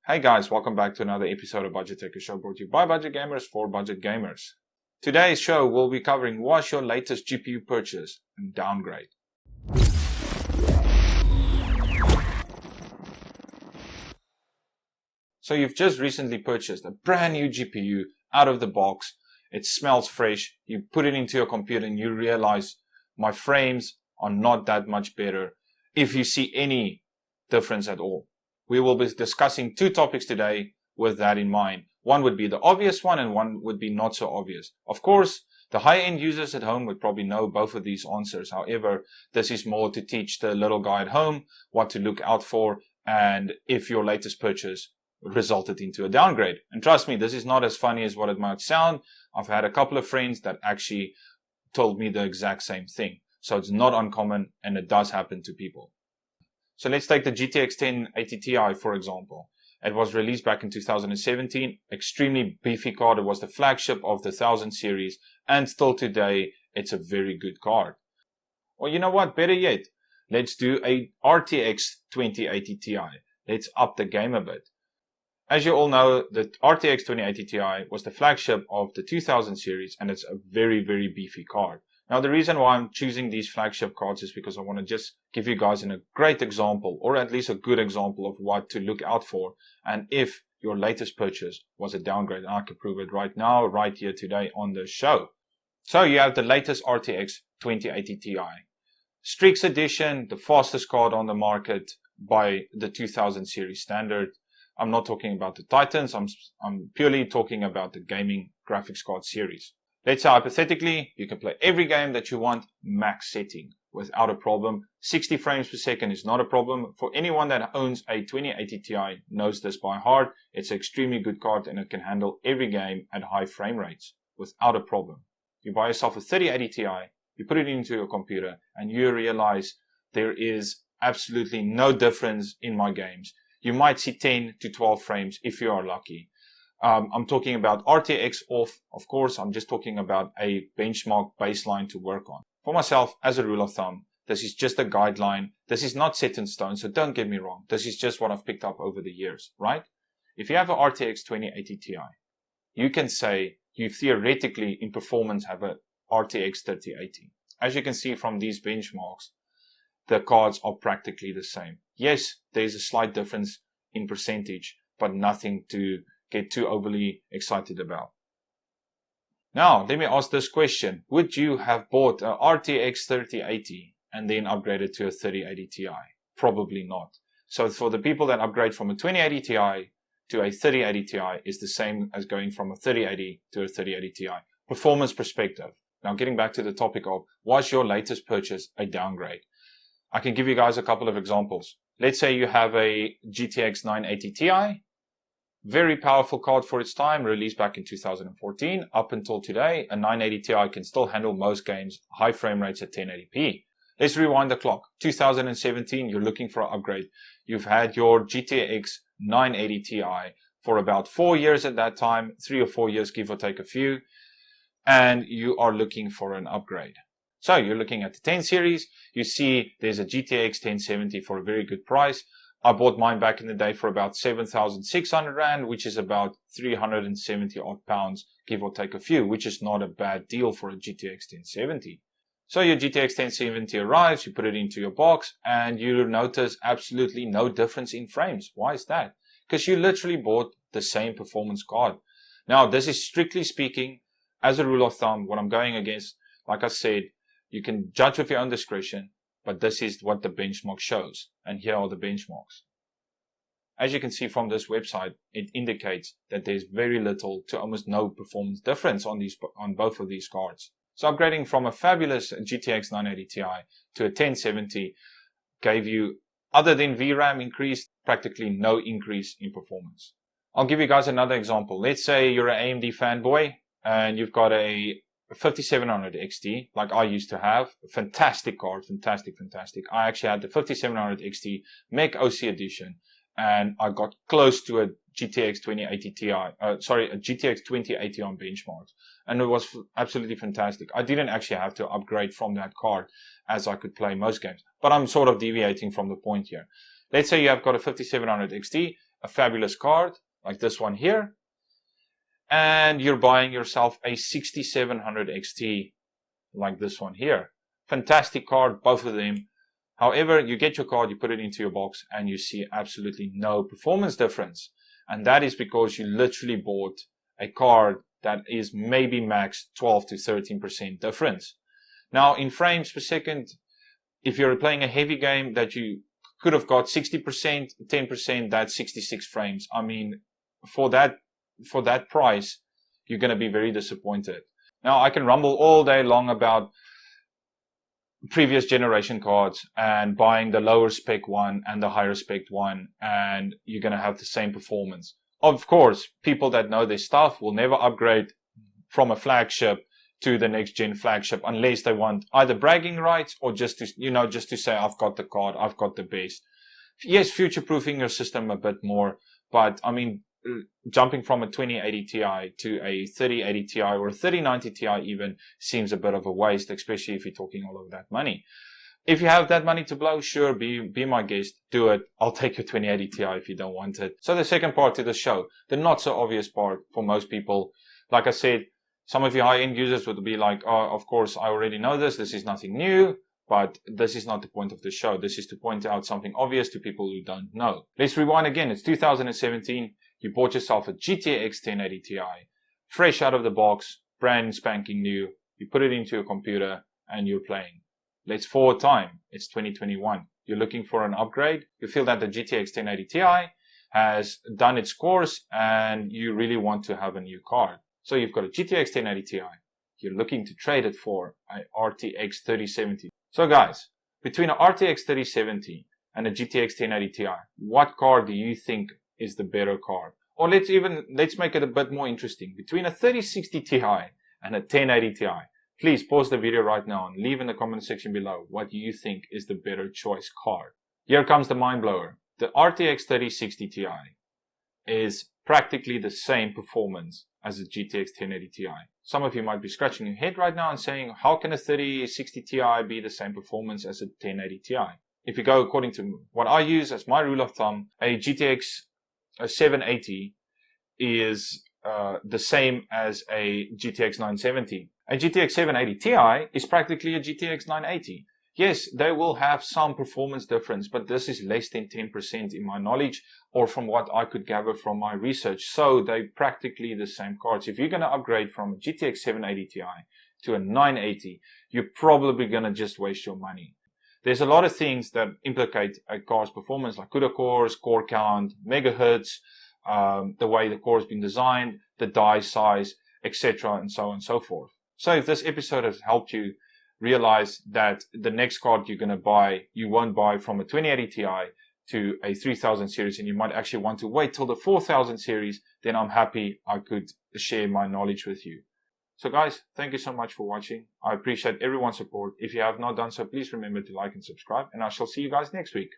Hey guys, welcome back to another episode of Budget Tech, a show brought to you by Budget Gamers for Budget Gamers. Today's show we'll be covering what's your latest GPU purchase and downgrade. So you've just recently purchased a brand new GPU out of the box. It smells fresh. You put it into your computer and you realize my frames are not that much better, if you see any difference at all. We will be discussing two topics today with that in mind. One would be the obvious one and one would be not so obvious. Of course, the high-end users at home would probably know both of these answers. However, this is more to teach the little guy at home what to look out for and if your latest purchase resulted into a downgrade. And trust me, this is not as funny as what it might sound. I've had a couple of friends that actually told me the exact same thing. So it's not uncommon and it does happen to people. So let's take the GTX 1080 Ti, for example. It was released back in 2017. Extremely beefy card. It was the flagship of the 1000 series. And still today, it's a very good card. Or you know what? Better yet, let's do a RTX 2080 Ti. Let's up the game a bit. As you all know, the RTX 2080 Ti was the flagship of the 2000 series. And it's a very, very beefy card. Now, the reason why I'm choosing these flagship cards is because I want to just give you guys a great example, or at least a good example of what to look out for. And if your latest purchase was a downgrade, I can prove it right now, right here today on the show. So you have the latest RTX 2080 Ti. Strix Edition, the fastest card on the market by the 2000 series standard. I'm not talking about the Titans. I'm purely talking about the gaming graphics card series. Let's say hypothetically, you can play every game that you want max setting without a problem. 60 frames per second is not a problem. For anyone that owns a 2080 Ti knows this by heart. It's an extremely good card and it can handle every game at high frame rates without a problem. You buy yourself a 3080 Ti, you put it into your computer and you realize there is absolutely no difference in my games. You might see 10 to 12 frames if you are lucky. I'm talking about RTX off. Of course, I'm just talking about a benchmark baseline to work on. For myself, as a rule of thumb, this is just a guideline. This is not set in stone, so don't get me wrong. This is just what I've picked up over the years, right? If you have an RTX 2080 Ti, you can say you theoretically in performance have a RTX 3080. As you can see from these benchmarks, the cards are practically the same. Yes, there's a slight difference in percentage, but nothing to get too overly excited about. Now, let me ask this question. Would you have bought an RTX 3080 and then upgraded to a 3080 Ti? Probably not. So for the people that upgrade from a 2080 Ti to a 3080 Ti is the same as going from a 3080 to a 3080 Ti. Performance perspective. Now getting back to the topic of, was your latest purchase a downgrade? I can give you guys a couple of examples. Let's say you have a GTX 980 Ti. Very powerful card for its time, released back in 2014. Up until today, a 980 Ti can still handle most games, high frame rates at 1080p. Let's rewind the clock. 2017, you're looking for an upgrade. You've had your GTX 980 Ti for about 4 years at that time, 3 or 4 years, give or take a few, and you are looking for an upgrade. So you're looking at the 10 series. You see there's a GTX 1070 for a very good price. I bought mine back in the day for about 7,600 Rand, which is about 370 odd pounds, give or take a few, which is not a bad deal for a GTX 1070. So your GTX 1070 arrives, you put it into your box, and you notice absolutely no difference in frames. Why is that? Because you literally bought the same performance card. Now, this is strictly speaking, as a rule of thumb, what I'm going against, like I said, you can judge with your own discretion. But this is what the benchmark shows. And here are the benchmarks. As you can see from this website, it indicates that there's very little to almost no performance difference on both of these cards. So upgrading from a fabulous GTX 980 Ti to a 1070 gave you, other than VRAM increase, practically no increase in performance. I'll give you guys another example. Let's say you're an AMD fanboy and you've got a 5700 XT, like I used to have. Fantastic card, fantastic. I actually had the 5700 XT Mech OC edition, and I got close to a GTX 2080 Ti, a GTX 2080 on benchmarks, and it was absolutely fantastic. I didn't actually have to upgrade from that card, as I could play most games, but I'm sort of deviating from the point here. Let's say you have got a 5700 XT a fabulous card like this one here, and you're buying yourself a 6700 XT like this one here. Fantastic card, both of them. However, you get your card, you put it into your box, and you see absolutely no performance difference. And that is because you literally bought a card that is maybe max 12 to 13% difference. Now, in frames per second, if you're playing a heavy game that you could have got 60%, 10%, that's 66 frames. I mean, for that price, you're going to be very disappointed. Now, I can rumble all day long about previous generation cards and buying the lower spec one and the higher spec one, and you're going to have the same performance. Of course, people that know their stuff will never upgrade from a flagship to the next gen flagship unless they want either bragging rights or just to say, I've got the card, I've got the best. Yes, future-proofing your system a bit more, but I mean, jumping from a 2080 Ti to a 3080 Ti or a 3090 Ti even seems a bit of a waste, especially if you're talking all of that money. If you have that money to blow, sure, be my guest, do it. I'll take your 2080 Ti if you don't want it. So the second part to the show, the not so obvious part for most people. Like I said, some of you high-end users would be like, oh, of course, I already know this. This is nothing new. But this is not the point of the show. This is to point out something obvious to people who don't know. Let's rewind again. It's 2017. You bought yourself a GTX 1080 Ti, fresh out of the box, brand spanking new. You put it into your computer and you're playing. Let's forward time. It's 2021. You're looking for an upgrade. You feel that the GTX 1080 Ti has done its course and you really want to have a new card. So you've got a GTX 1080 Ti. You're looking to trade it for a RTX 3070. So guys, between a RTX 3070 and a GTX 1080 Ti, what card do you think is the better card? Or let's make it a bit more interesting. Between a 3060 Ti and a 1080 Ti, please pause the video right now and leave in the comment section below what you think is the better choice card. Here comes the mind blower. The RTX 3060 Ti is practically the same performance as a GTX 1080 Ti. Some of you might be scratching your head right now and saying, how can a 3060 Ti be the same performance as a 1080 Ti? If you go according to what I use as my rule of thumb, a GTX 780 is the same as a GTX 970. A GTX 780 Ti is practically a GTX 980. Yes, they will have some performance difference, but this is less than 10% in my knowledge or from what I could gather from my research. So they're practically the same cards. If you're going to upgrade from a GTX 780 Ti to a 980, you're probably going to just waste your money. There's a lot of things that implicate a card's performance, like CUDA cores, core count, megahertz, the way the core has been designed, the die size, etc., and so on and so forth. So if this episode has helped you realize that the next card you're going to buy, you won't buy from a 2080 Ti to a 3000 series, and you might actually want to wait till the 4000 series, then I'm happy I could share my knowledge with you. So guys, thank you so much for watching. I appreciate everyone's support. If you have not done so, please remember to like and subscribe, and I shall see you guys next week.